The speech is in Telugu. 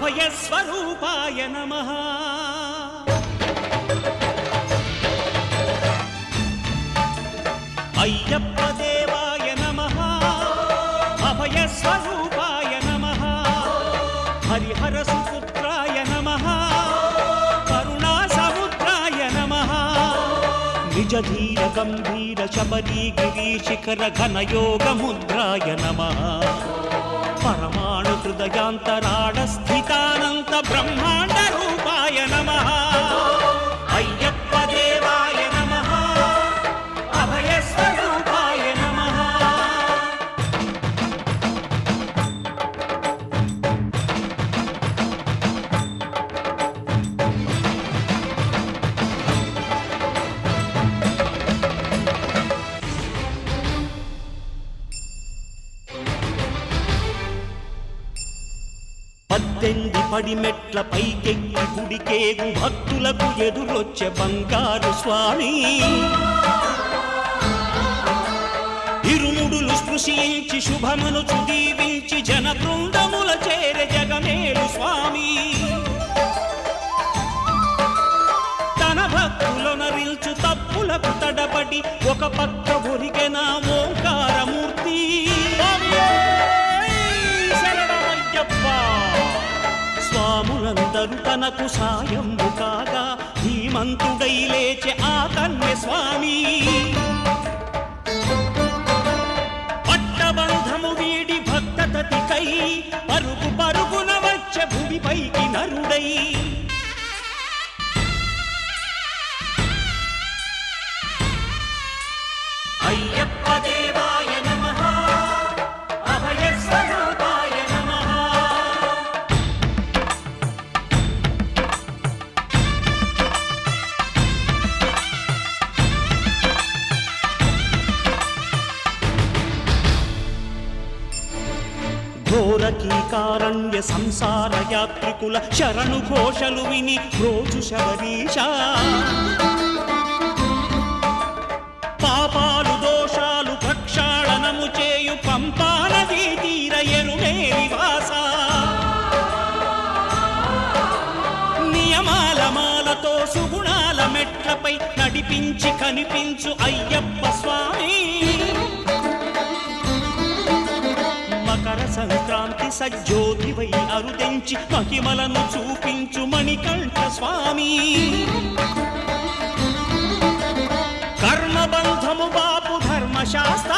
అభయస్వరూపాయ నమః అయ్యప్ప దేవాయ నమః అభయస్వరూపాయ నమః హరిహర సుపుత్రాయ నమః కరుణా సముద్రాయ నమః నిజ ధీర గంభీర శబరీ గిరి శిఖర ఘనయోగ ముద్రాయ నమః పరమాణు హృదయాంతరాళ స్థితానంత బ్రహ్మాండ రూపాయ నమః అయ్యప్ప దేవాయ నమః అభయస్వరూపాయ నమః పద్దెంది పడిమెట్ల పైకెక్కి గుడికేగు భక్తులకు ఎదురొచ్చే బంగారు స్వామి ఇరుముడులు స్పృశించి శుభమును చుదీవించి జన బృందముల చేరే జగమేలు స్వామి తన భక్తులొనరిల్చు తప్పులకు తడబడి ఒక పక్క ఒరిగెన ఓంకారమూర్తి స్వాములందరూ తనకు సాయము కాగా ధీమంతుడై లేచే ఆ కన్య స్వామి పట్టబంధము వీడి భక్తతతికై పరుగు పరుగున వచ్చే భూమిపైకి నరుడై అయ్యప్ప దేవాయ నమః అభయస్వరూపాయ నమః ఘోరకీకారణ్య సంసార యాత్రికుల శరణు ఘోషలు విని రోజు శబరీశ పాపాలు దోషాలు ప్రక్షాళనము చేయు పంపానదీ తీర ఎరుమేలి వాస నియమాల మాలతో సుగుణాల మెట్లపై నడిపించి కనిపించు అయ్యప్ప స్వామి మకర సంక్రాంతి సజ్జోతివై అరుదెంచి మహిమలను చూపించు మణికంఠ స్వామి కర్మబంధము బాపు ధర్మశాస్త్ర